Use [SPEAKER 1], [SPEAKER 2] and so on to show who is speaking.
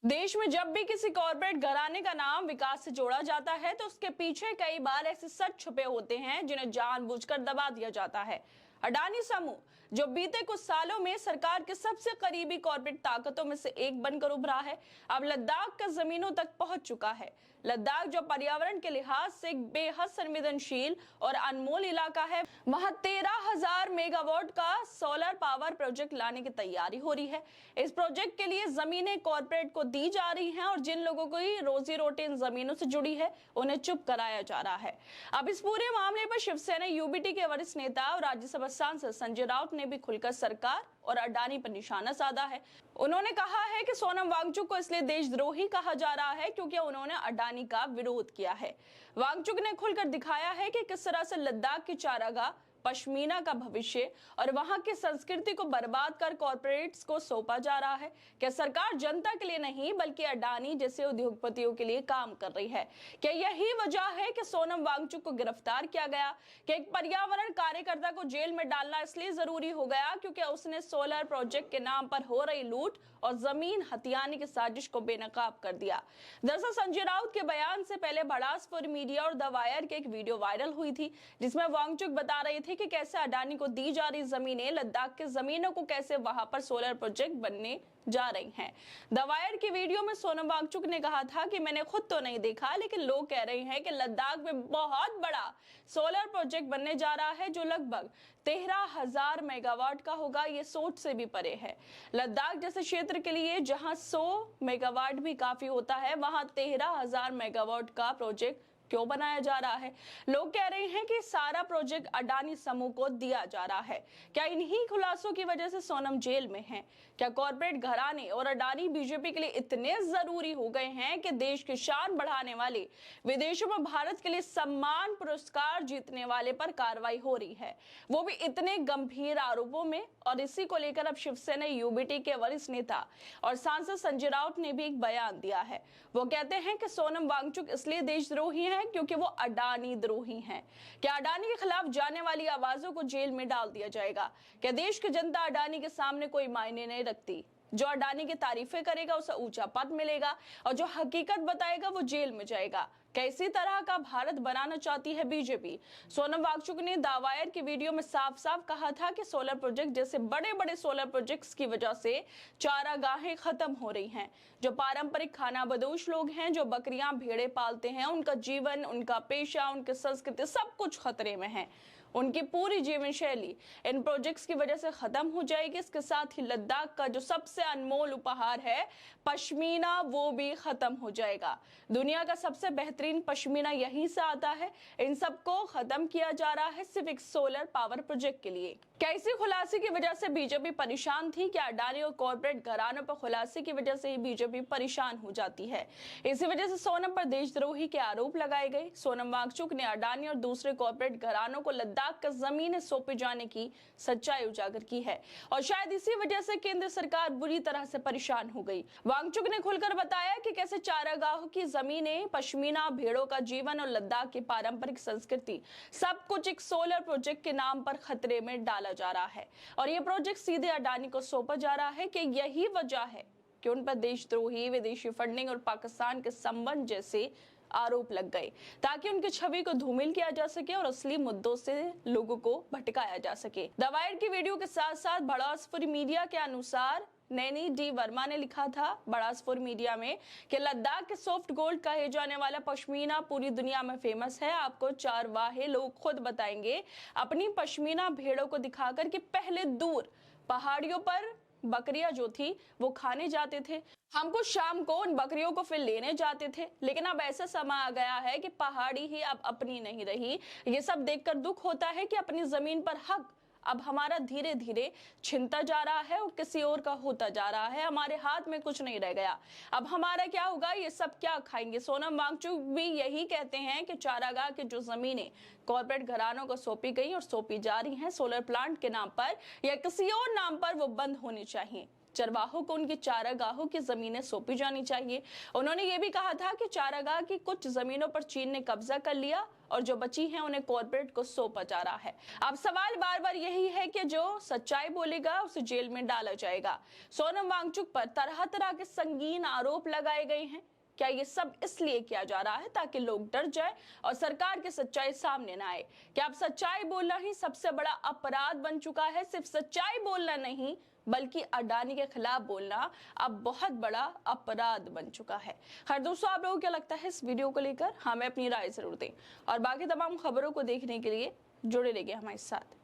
[SPEAKER 1] देश में जब भी किसी कॉर्पोरेट घराने का नाम विकास से जोड़ा जाता है तो उसके पीछे कई बार ऐसे सच छुपे होते हैं जिन्हें जानबूझकर दबा दिया जाता है। अडानी समूह, जो बीते कुछ सालों में सरकार के सबसे करीबी कॉर्पोरेट ताकतों में से एक बनकर उभरा है, अब लद्दाख के जमीनों तक पहुंच चुका है। लद्दाख, जो पर्यावरण के लिहाज से एक बेहद संवेदनशील और अनमोल इलाका है, वहां 13,000 मेगावाट का सोलर पावर प्रोजेक्ट लाने की तैयारी हो रही है। इस प्रोजेक्ट के लिए जमीनें कॉर्पोरेट को दी जा रही हैं और जिन लोगों की रोजी रोटी इन जमीनों से जुड़ी है उन्हें चुप कराया जा रहा है। अब इस पूरे मामले पर शिवसेना यूबीटी के वरिष्ठ नेता और राज्यसभा सांसद संजय राउत ने भी खुलकर सरकार और अडानी पर निशाना साधा है। उन्होंने कहा है कि सोनम वांगचुक को इसलिए देशद्रोही कहा जा रहा है क्योंकि उन्होंने अडानी का विरोध किया है। वांगचुक ने खुलकर दिखाया है कि किस तरह से लद्दाख की चारागाह, पश्मीना का भविष्य और वहां की संस्कृति को बर्बाद कर कॉर्पोरेट्स को सौंपा जा रहा है। क्या सरकार जनता के लिए नहीं बल्कि अडानी जैसे उद्योगपतियों के लिए काम कर रही है? क्या यही वजह है कि सोनम वांगचुक को गिरफ्तार किया गया? कि एक पर्यावरण कार्यकर्ता को जेल में डालना इसलिए जरूरी हो गया क्योंकि उसने सोलर प्रोजेक्ट के नाम पर हो रही लूट और जमीन हथियाने की साजिश को बेनकाब कर दिया। दरअसल संजय राउत के बयान से पहले भड़ासपुर मीडिया और द वायर की एक वीडियो वायरल हुई थी जिसमें वांगचुक बता रही थी कि कैसे अडानी को दी जा रही जमीनें, लद्दाख की जमीनों को कैसे वहां पर सोलर प्रोजेक्ट बनने जा रही हैं। द वायर की वीडियो में सोनम वांगचुक ने कहा था कि मैंने खुद तो नहीं देखा, लेकिन लोग कह रहे हैं कि लद्दाख में बहुत बड़ा सोलर प्रोजेक्ट बनने जा रहा है जो लगभग 13,000 मेगावाट का होगा। ये सोच से भी परे है। लद्दाख जैसे क्षेत्र के लिए जहां 100 मेगावाट भी काफी होता है, वहां 13,000 मेगावाट का प्रोजेक्ट क्यों बनाया जा रहा है? लोग कह रहे हैं कि सारा प्रोजेक्ट अडानी समूह को दिया जा रहा है। क्या इन्हीं खुलासों की वजह से सोनम जेल में है? क्या कॉर्पोरेट घराने और अडानी बीजेपी के लिए इतने जरूरी हो गए हैं कि देश की शान बढ़ाने वाले, विदेशों में भारत के लिए सम्मान पुरस्कार जीतने वाले पर कार्रवाई हो रही है, वो भी इतने गंभीर आरोपों में? और इसी को लेकर अब शिवसेना यूबीटी के वरिष्ठ नेता और सांसद संजय राउत ने भी एक बयान दिया है। वो कहते हैं कि सोनम वांगचुक इसलिए देशद्रोही है क्योंकि वो अडानी द्रोही हैं। क्या अडानी के खिलाफ जाने वाली आवाजों को जेल में डाल दिया जाएगा? क्या देश की जनता अडानी के सामने कोई मायने नहीं रखती? जो अडानी की तारीफें करेगा उसे ऊंचा पद मिलेगा और जो हकीकत बताएगा वो जेल में जाएगा। कैसी तरह का भारत बनाना चाहती है बीजेपी? सोनम वांगचुक ने द वायर की वीडियो में साफ साफ कहा था कि सोलर प्रोजेक्ट जैसे बड़े बड़े सोलर प्रोजेक्ट्स की वजह से चारागाहें खत्म हो रही हैं। जो पारंपरिक खानाबदोश लोग हैं, जो बकरियां भेड़े पालते हैं, उनका जीवन, उनका पेशा, उनकी संस्कृति सब कुछ खतरे में है। उनकी पूरी जीवन शैली इन प्रोजेक्ट्स की वजह से खत्म हो जाएगी। इसके साथ ही लद्दाख का जो सबसे अनमोल उपहार है पश्मीना, वो भी खत्म हो जाएगा। दुनिया का सबसे बेहतरीन पश्मीना यहीं से आता है। इन सबको खत्म किया जा रहा है सिर्फ एक सोलर पावर प्रोजेक्ट के लिए। क्या इसी खुलासे की वजह से बीजेपी परेशान थी? क्या अडानी और कॉर्पोरेट घरानों पर खुलासे की वजह से ही बीजेपी परेशान हो जाती है? इसी वजह से सोनम पर देशद्रोही के आरोप लगाए गए। सोनम वांगचुक ने अडानी और दूसरे कॉर्पोरेट घरानों को लद्दाख का जमीनें सौंपे जाने की सच्चाई उजागर की है और शायद इसी वजह से केंद्र सरकार बुरी तरह से परेशान हो गई। वांगचुक ने खुलकर बताया कि कैसे चारागाहों की जमीनें, पश्मीना भेड़ों का जीवन और लद्दाख की पारंपरिक संस्कृति सब कुछ एक सोलर प्रोजेक्ट के नाम पर खतरे में डाला जा रहा है और ये प्रोजेक्ट सीधे अडानी को सौंपा जा रहा है। कि यही वजह है कि उन पर देशद्रोही, विदेशी फंडिंग और पाकिस्तान के संबंध जैसे आरोप लग गए ताकि उनकी छवि को धूमिल किया जा सके और असली मुद्दों से लोगों को भटकाया जा सके। द वायर की वीडियो के साथ साथ भड़ासपुर मीडिया के अनुसार नैनी डी वर्मा ने लिखा था भड़ासपुर मीडिया में कि लद्दाख के सॉफ्ट गोल्ड कहे जाने वाला पश्मीना पूरी दुनिया में फेमस है। आपको चारवाहे लोग खुद बताएंगे अपनी पश्मीना भेड़ों को दिखाकर कि पहले दूर पहाड़ियों पर बकरियां जो थी वो खाने जाते थे, हमको शाम को उन बकरियों को फिर लेने जाते थे। लेकिन अब ऐसा समय आ गया है कि पहाड़ी ही अब अपनी नहीं रही। ये सब देखकर दुख होता है कि अपनी जमीन पर हक अब हमारा धीरे धीरे छिनता जा रहा है और किसी और का होता जा रहा है। हमारे हाथ में कुछ नहीं रह गया। अब हमारा क्या होगा? ये सब क्या खाएंगे? सोनम वांगचुक भी यही कहते हैं कि चारागाह की जो जमीनें कॉर्पोरेट घरानों को सौंपी गई और सौंपी जा रही हैं सोलर प्लांट के नाम पर या किसी और नाम पर, वो बंद होनी चाहिए। चरवाहों को उनकी चारागाहों की जमीनें सौंपी जानी चाहिए। उन्होंने ये भी कहा था कि चारागाह की कुछ जमीनों पर चीन ने कब्जा कर लिया और जो बची हैं उन्हें कॉर्पोरेट को सौंपा जा रहा है। अब सवाल बार बार यही है कि जो सच्चाई बोलेगा उसे जेल में डाला जाएगा। सोनम वांगचुक पर तरह तरह के संगीन आरोप लगाए गए हैं। क्या ये सब इसलिए किया जा रहा है ताकि लोग डर जाएं और सरकार की सच्चाई सामने न आए? क्या अब सच्चाई बोलना ही सबसे बड़ा अपराध बन चुका है? सिर्फ सच्चाई बोलना नहीं बल्कि अडानी के खिलाफ बोलना अब बहुत बड़ा अपराध बन चुका है। खैर दोस्तों, आप लोगों को क्या लगता है इस वीडियो को लेकर? हमें अपनी राय जरूर दें और बाकी तमाम खबरों को देखने के लिए जुड़े रहिए हमारे साथ।